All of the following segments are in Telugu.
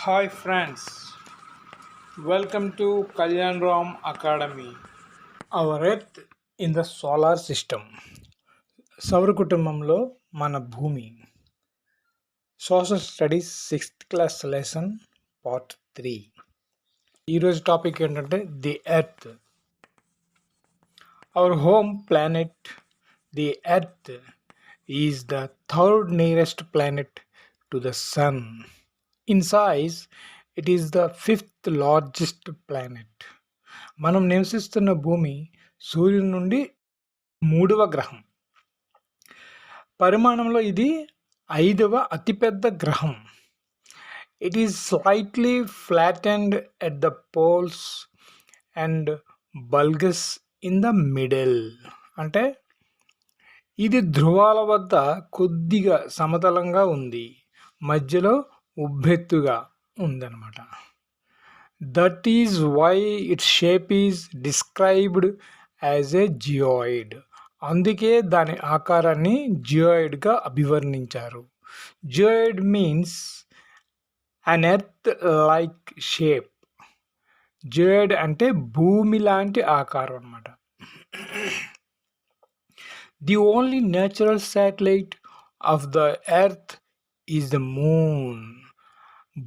Hi friends, welcome to Kalyan Ram Academy. Our Earth in the solar system. సౌర కుటుంబంలో మన భూమి. Social studies 6th class lesson part 3. ఈరోజు టాపిక్ ఏంటంటే the earth. Our home planet the earth is the third nearest planet to the sun. In size it is the 5th largest planet. మనం నివసిస్తున్న భూమి సూర్యుని నుండి 3వ గ్రహం. పరిమాణంలో ఇది 5వ అతిపెద్ద గ్రహం. It is slightly flattened at the poles and bulges in the middle. అంటే ఇది ధ్రువాల వద్ద కొద్దిగా సమతలంగా ఉంది, మధ్యలో ఉబ్బెత్తుగా ఉందన్నమాట. That is why its shape is described as a geoid. అందుకే దాని ఆకారాన్ని జియోయిడ్గా అభివర్ణించారు. Geoid means an earth like shape. Geoid అంటే భూమి లాంటి ఆకారం అన్నమాట. The only natural satellite of the earth is the moon.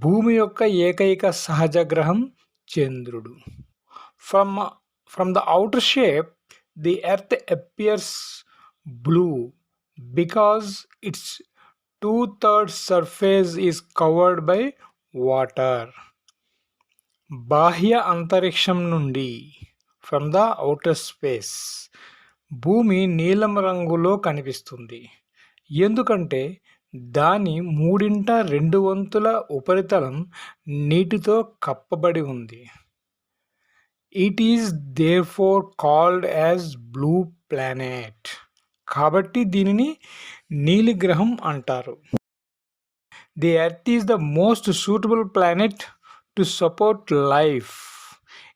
భూమి యొక్క ఏకైక సహజ గ్రహం చంద్రుడు. ఫ్రమ్ ద outer shape, the earth appears blue because its 2/3 surface is covered by water. బాహ్య అంతరిక్షం నుండి, ఫ్రమ్ ద outer space, భూమి నీలం రంగులో కనిపిస్తుంది ఎందుకంటే దాని 3/2 ఉపరితలం నీటితో కప్పబడి ఉంది. It is therefore called as blue planet. కాబట్టి దీనిని నీలి గ్రహం అంటారు. The earth is the most suitable planet to support life.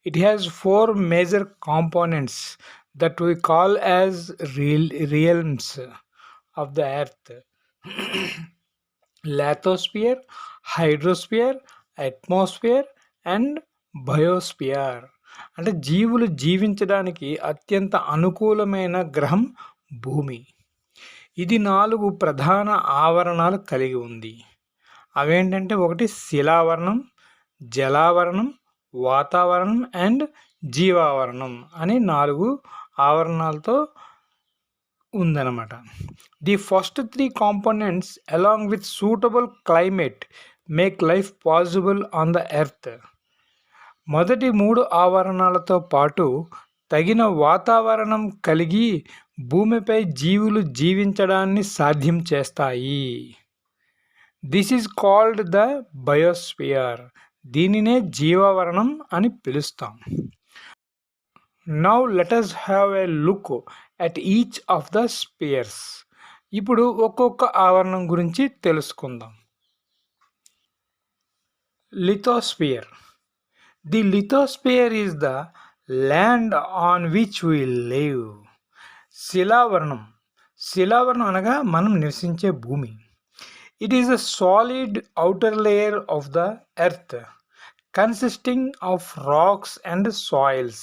It has 4 major components that we call as realms of the earth: lithosphere, hydrosphere, atmosphere and biosphere. అంటే జీవులు జీవించడానికి అత్యంత అనుకూలమైన గ్రహం భూమి. ఇది 4 ప్రధాన ఆవరణాలు కలిగి ఉంది. అవేంటంటే 1 శిలావరణం, జలావరణం, వాతావరణం అండ్ జీవావరణం అని 4 ఆవరణాలతో ఉందన్నమాట. The first 3 components along with suitable climate make life possible on the earth. మొదటి 3 ఆవరణాలతో పాటు తగిన వాతావరణం కలిగి భూమిపై జీవులు జీవించడాన్ని సాధ్యం చేస్తాయి. This is called the biosphere. దీనినే జీవావరణం అని పిలుస్తాం. Now let us have a look at each of the spheres. ఇప్పుడు ఒక్కొక్క ఆవరణం గురించి తెలుసుకుందాం. Lithosphere. The lithosphere is the land on which we live. శిలావరణం. శిలావరణం అనగా మనం నివసించే భూమి. It is a solid outer layer of the earth consisting of rocks and soils.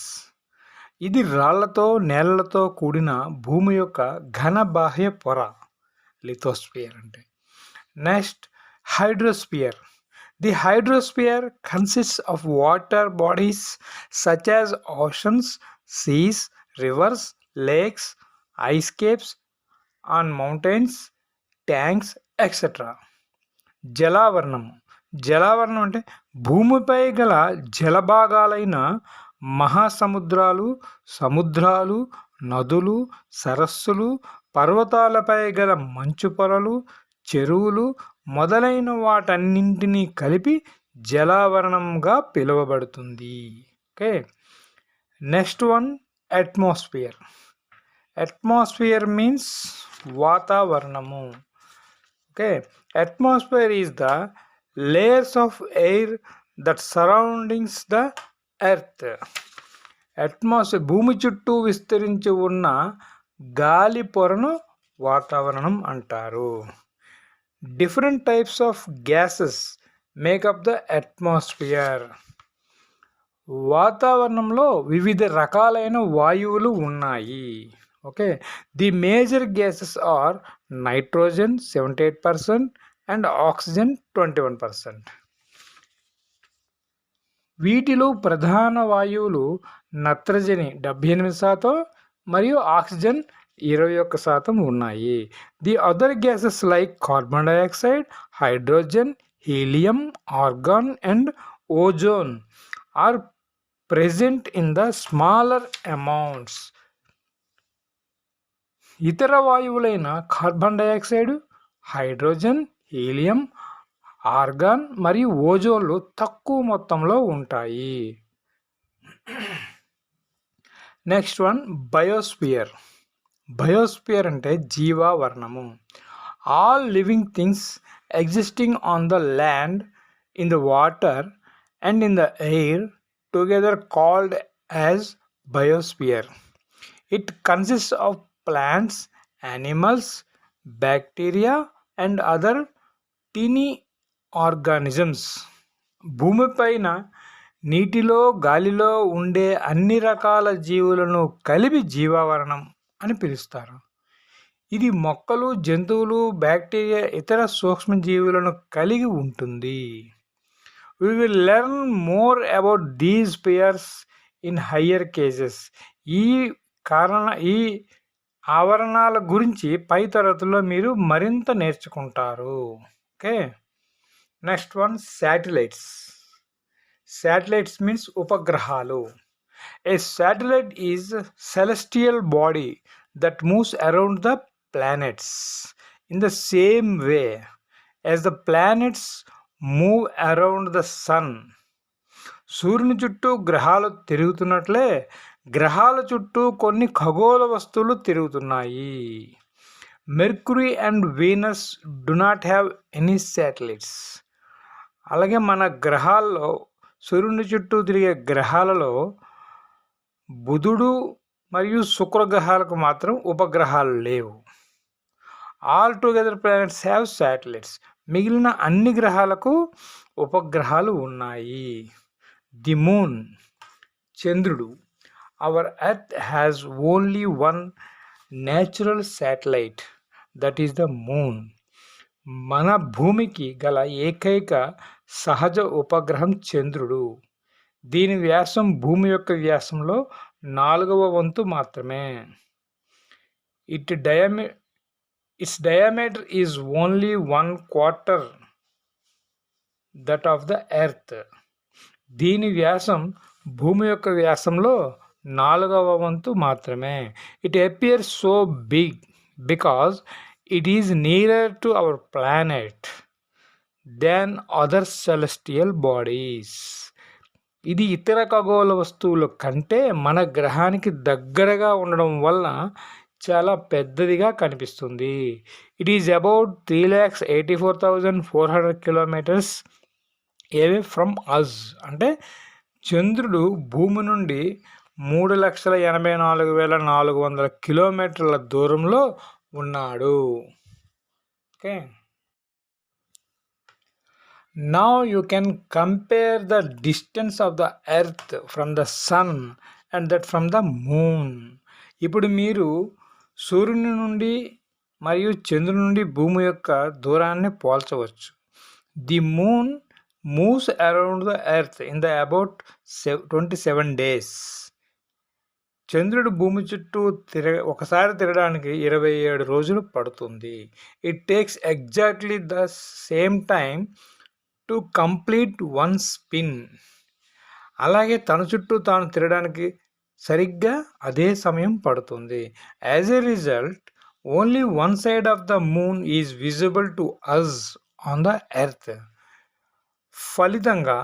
ఇది రాళ్లతో నేలలతో కూడిన భూమి యొక్క ఘన బాహ్య పొర లిథోస్ఫియర్ అంటే. Next hydrosphere. The hydrosphere consists of water bodies such as oceans, seas, rivers, lakes, ice caps on mountains, tanks etcetera. జలావరణము. జలావరణం అంటే భూమిపై గల జలభాగాలైన మహాసముద్రాలు, సముద్రాలు, నదులు, సరస్సులు, పర్వతాలపై గల మంచు పొరలు, చెరువులు మొదలైన వాటన్నింటినీ కలిపి జలావరణంగా పిలువబడుతుంది. Okay. Next one atmosphere. Atmosphere means వాతావరణము. Okay. Atmosphere is the layers of air that surroundings the earth. Atmosphere భూమి చుట్టూ విస్తరించి ఉన్న గాలి పొరను వాతావరణం అంటారు. Different types of gases make up the atmosphere. వాతావరణంలో వివిధ రకాలైన వాయువులు ఉన్నాయి. Okay, the major gases are nitrogen 78% and oxygen 21%. వీటిలో ప్రధాన వాయువులు నత్రజని 78% మరియు ఆక్సిజన్ 21% ఉన్నాయి. The other gases like carbon dioxide, hydrogen, helium, argon and ozone are present in the smaller amounts. ఇతర వాయువులైన carbon dioxide, hydrogen, helium, argon మరియు ఓజోన్లు తక్కువ మొత్తంలో ఉంటాయి. Next one, biosphere. బయోస్పియర్ అంటే జీవావరణము. All living things existing on the land, in the water and in the air together called as biosphere. It consists of plants, animals, bacteria and other tiny organisms. భూమిపైన నీటిలో గాలిలో ఉండే అన్ని రకాల జీవులను కలిపి జీవావరణం అని పిలుస్తారు. ఇది మొక్కలు, జంతువులు, బ్యాక్టీరియా, ఇతర సూక్ష్మజీవులను కలిగి ఉంటుంది. We will learn more about these pairs in higher cases. ఈ ఆవరణాల గురించి పై తరగతుల్లో మీరు మరింత నేర్చుకుంటారు. Okay, next one, satellites. Satellites means ఉపగ్రహాలు. A satellite is celestial body that moves around the planets in the same way as the planets move around the sun. సూర్యుని చుట్టూ గ్రహాలు తిరుగుతున్నట్లే గ్రహాల చుట్టూ కొన్ని ఖగోళ వస్తువులు తిరుగుతున్నాయి. Mercury and Venus do not have any satellites. అలాగే మన గ్రహాల్లో, సూర్యుని చుట్టూ తిరిగే గ్రహాలలో బుధుడు మరియు శుక్ర గ్రహాలకు మాత్రం ఉపగ్రహాలు లేవు. All together planets have satellites. మిగిలిన అన్ని గ్రహాలకు ఉపగ్రహాలు ఉన్నాయి. ది మూన్, చంద్రుడు. Hour earth has only one natural satellite, that is the moon. మన భూమికి గల ఏకైక సహజ ఉపగ్రహం చంద్రుడు. దీని వ్యాసం భూమి యొక్క వ్యాసంలో 4వ వంతు మాత్రమే. Its diameter is only 1/4 that of the earth. దీని వ్యాసం భూమి యొక్క వ్యాసంలో 4వ వంతు మాత్రమే. It appears so big because it is nearer to our planet than other celestial bodies. ఇది ఇతర ఖగోళ వస్తువుల కంటే మన గ్రహానికి దగ్గరగా ఉండడం వలన చాలా పెద్దదిగా కనిపిస్తుంది. It is about 3,84,400 kilometres away from us. అంటే చంద్రుడు భూమి నుండి 3,84,400 కిలోమీటర్ల దూరంలో ఉన్నాడు. Okay, now you can compare the distance of the earth from the sun and that from the moon. ఇప్పుడు మీరు సూర్యుని నుండి మరియు చంద్రుని నుండి భూమి యొక్క దూరాన్ని పోల్చవచ్చు. The moon moves around the earth in the about 27 days. చంద్రుడు భూమి చుట్టూ ఒకసారి తిరగడానికి 27 రోజులు పడుతుంది. It takes exactly the same time to complete one spin. అలాగే తన చుట్టూ తాను తిరగడానికి సరిగ్గా అదే సమయం పడుతుంది. As a result only one side of the moon is visible to us on the earth. ఫలితంగా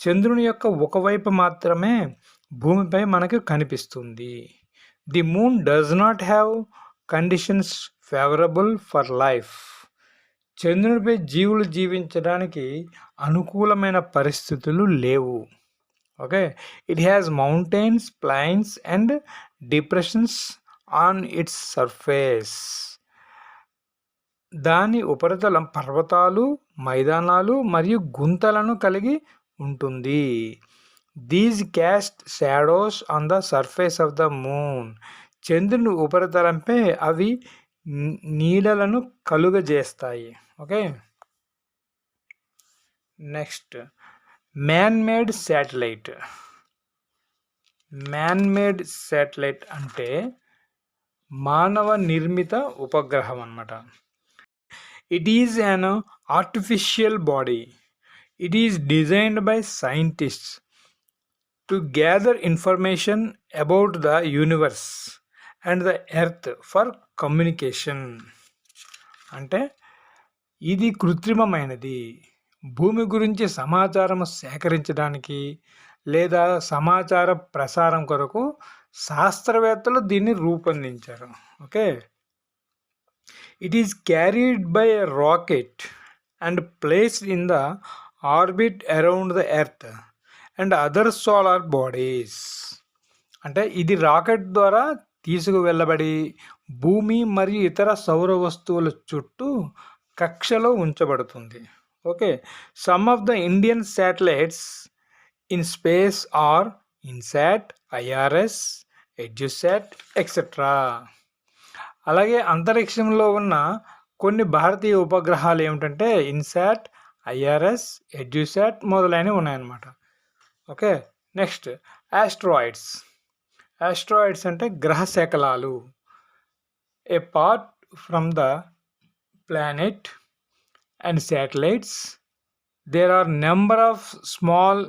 చంద్రుని యొక్క ఒకవైపు మాత్రమే భూమిపై మనకు కనిపిస్తుంది. The moon does not have conditions favourable for life. చంద్రునిపై జీవులు జీవించడానికి అనుకూలమైన పరిస్థితులు లేవు. Okay, it has mountains, plains and depressions on it's surface. దాని ఉపరితలం పర్వతాలు మైదానాలు మరియు గుంతలను కలిగి ఉంటుంది. These cast shadows on the surface of the moon. చంద్రుని ఉపరితలంపై అవి నీడలను కలుగజేస్తాయి. Okay, next man made satellite. Man made satellite అంటే మానవ నిర్మిత ఉపగ్రహం అన్నమాట. It is an artificial body. It is designed by scientists to gather information about the universe and the earth for communication. అంటే ఇది కృత్రిమమైనది, భూమి గురించి సమాచారం సేకరించడానికి లేదా సమాచార ప్రసారం కొరకు శాస్త్రవేత్తలు దీన్ని రూపొందించారు. Okay, it is carried by a rocket and placed in the orbit around the earth and other solar bodies. అంటే ఇది రాకెట్ ద్వారా తీసుకువెళ్ళబడి భూమి మరియు ఇతర సౌర వస్తువుల చుట్టూ కక్షలో ఉంచబడుతుంది. Okay, some of the Indian satellites in space are INSAT, IRS, EDUSAT etcetera. అలాగే అంతరిక్షంలో ఉన్న కొన్ని భారతీయ ఉపగ్రహాలు ఏమిటంటే ఇన్సాట్, ఐఆర్ఎస్, ఎడ్యుసాట్ మొదలైనవి ఉన్నాయన్నమాట. Okay, next asteroids. ఆస్ట్రాయిడ్స్ అంటే గ్రహ శకలాలు. Apart from the planet and satellites. There are number of small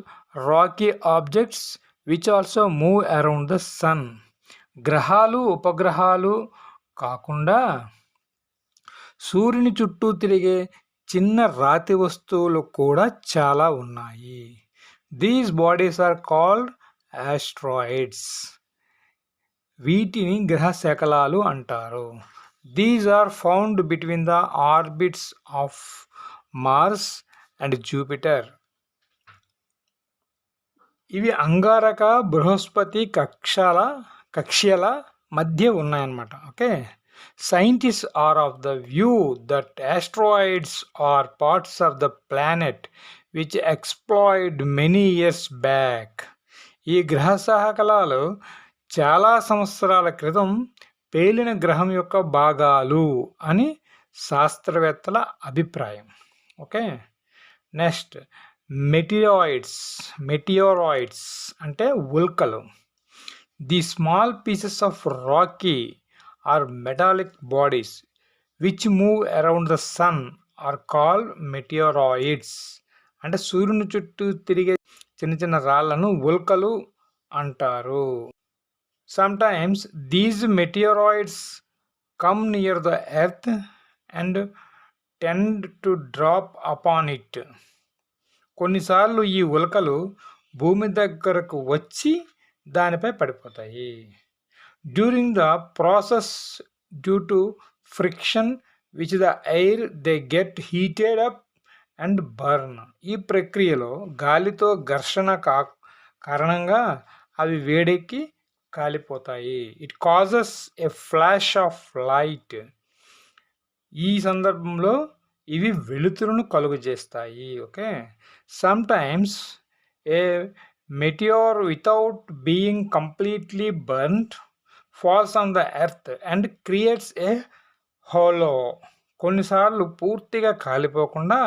rocky objects which also move around the sun. గ్రహాలు ఉపగ్రహాలు కాకుండా సూర్యుని చుట్టూ తిరిగే చిన్న రాతి వస్తువులు కూడా చాలా ఉన్నాయి. These bodies are called asteroids. వీటిని గ్రహ శకలాలు అంటారు. These are found between the orbits of Mars and Jupiter. ఇవి అంగారక, బృహస్పతి కక్ష్యల మధ్య ఉన్నాయన్నమాట. Okay, scientists are of the view that asteroids are parts of the planet which exploded many years back. ఈ గ్రహ శకలాలు చాలా సంవత్సరాల క్రితం పేలిన గ్రహం యొక్క భాగాలు అని శాస్త్రవేత్తల అభిప్రాయం. ఓకే, నెక్స్ట్ మెటియోరాయిడ్స్ అంటే ఉల్కలు. The small pieces of rocky or metallic bodies which move around the sun are called meteoroids. అంటే సూర్యుని చుట్టూ తిరిగే చిన్న చిన్న రాళ్లను ఉల్కలు అంటారు. Sometimes these meteoroids come near the earth and tend to drop upon it. కొన్నిసార్లు ఈ ఉల్కలు భూమి దగ్గరకు వచ్చి దానిపై పడిపోతాయి. During the process due to friction which the air they get heated up and burn. ఈ ప్రక్రియలో గాలితో ఘర్షణ కారణంగా అవి వేడెక్కి కాలిపోతాయి. It causes a flash of light. ఈ సందర్భంలో ఇవి వెలుతురును కలుగజేస్తాయి. Okay, sometimes a meteor without being completely burned falls on the earth and creates a hollow. కొన్నిసార్లు పూర్తిగా కాలిపోకుండా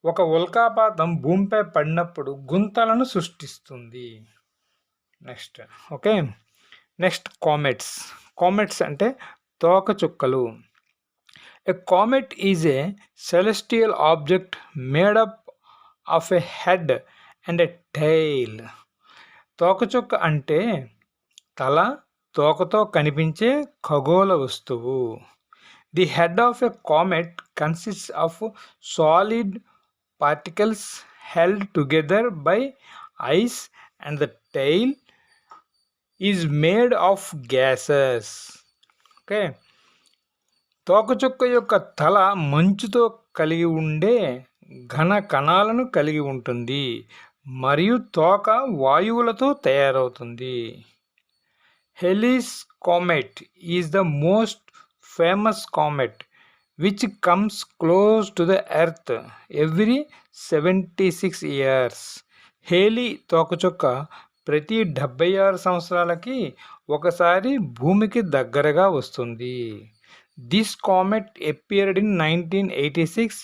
ఒక ఉల్కాపాతం భూమిపై పడినప్పుడు గుంతలను సృష్టిస్తుంది. నెక్స్ట్ కామెట్స్ అంటే తోకచుక్కలు. A comet is a celestial object made up of a head and a tail. తోకచుక్క అంటే తల, తోకతో కనిపించే ఖగోళ వస్తువు. The head of a comet consists of solid particles held together by ice and the tail is made of gases. Okay, తోకచుక్క యొక్క తల మంచుతో కలిగి ఉండే ఘన కణాలను కలిగి ఉంటుంది మరియు తోక వాయువులతో తయారవుతుంది. Halley's comet is the most famous comet which comes close to the earth every 76 years. Halley తోకచుక్క ప్రతి 76 సంవత్సరాలకి ఒకసారి భూమికి దగ్గరగా వస్తుంది. This comet appeared in 1986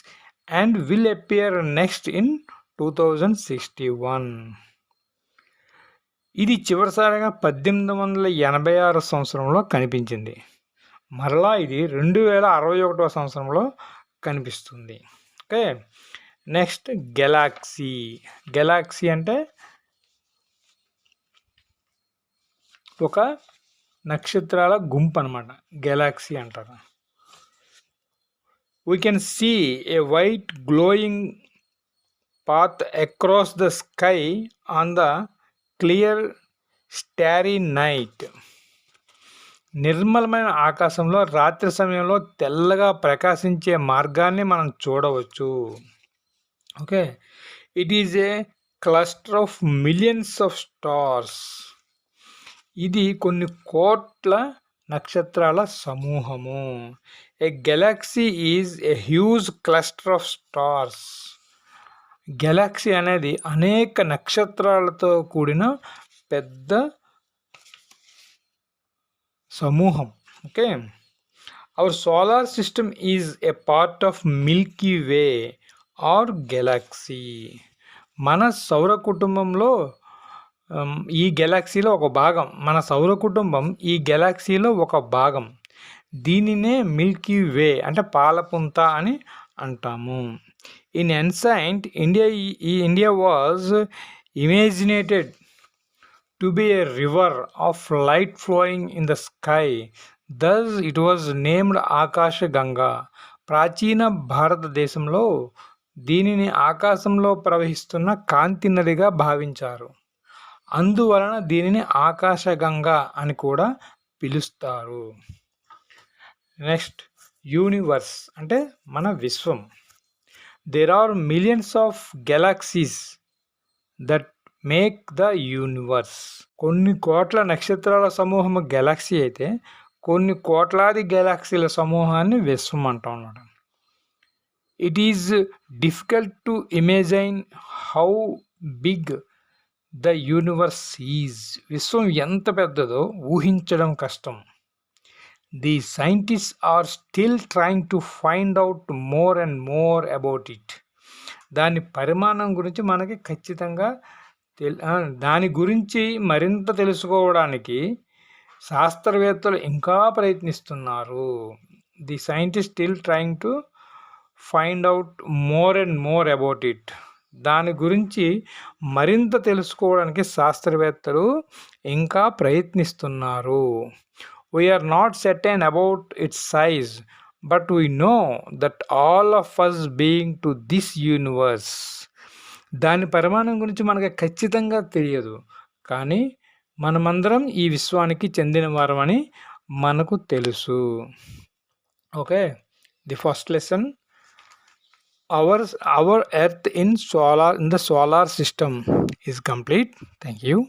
and will appear next in 2061. ఇది చివరిసారిగా 1886 సంవత్సరంలో కనిపించింది. మరలా ఇది 2061 సంవత్సరంలో కనిపిస్తుంది. Okay, next Galaxy. గెలాక్సీ అంటే ఒక నక్షత్రాల గుంపు అనమాట, గెలాక్సీ అంటారు. We can see a white glowing path across the sky on the clear starry night. నిర్మలమైన ఆకాశంలో రాత్రి సమయంలో తెల్లగా ప్రకాశించే మార్గాన్ని మనం చూడవచ్చు. Okay, it is a cluster of millions of stars. ఇది కొన్ని కోట్ల నక్షత్రాల సమూహము. A galaxy is a huge cluster of stars. Galaxy అనేది అనేక నక్షత్రాలతో కూడిన పెద్ద సమూహం. Okay, our solar system is a part of Milky Way our galaxy. మన సౌర కుటుంబంలో ఈ గెలాక్సీలో ఒక భాగం. మన సౌర కుటుంబం ఈ గెలాక్సీలో ఒక భాగం. దీనినే మిల్కీ వే అంటే పాలపుంత అని అంటాము. In ancient India was imaginated to be a river of light flowing in the sky. Thus it was named Akasha Ganga. ప్రాచీన భారతదేశంలో దీనిని ఆకాశంలో ప్రవహిస్తున్న కాంతి నదిగా భావించారు. అందువలన దీనిని ఆకాశగంగా అని కూడా పిలుస్తారు. నెక్స్ట్ యూనివర్స్ అంటే మన విశ్వం. There are millions of galaxies that make the universe. కొన్ని కోట్ల నక్షత్రాల సమూహం గెలాక్సీ అయితే కొన్ని కోట్లాది గెలాక్సీల సమూహాన్ని విశ్వం అంటాం అన్నమాట. It is difficult to imagine how big the universe is. విశ్వం ఎంత పెద్దదో ఊహించడం కష్టం. The scientist are still trying to find out more and more about it. దాని పరిమాణం గురించి మనకి ఖచ్చితంగా దాని గురించి మరింత తెలుసుకోవడానికి శాస్త్రవేత్తలు ఇంకా ప్రయత్నిస్తున్నారు. The scientist still trying to find out more and more about it. దాని గురించి మరింత తెలుసుకోవడానికి శాస్త్రవేత్తలు ఇంకా ప్రయత్నిస్తున్నారు. We are not certain about its size but we know that all of us being to this universe. దాని పరిమాణం గురించి మనకు ఖచ్చితంగా తెలియదు, కానీ మనమందరం ఈ విశ్వానికి చెందిన వారమని మనకు తెలుసు. Okay, the first lesson our earth in the solar system is complete. Thank you.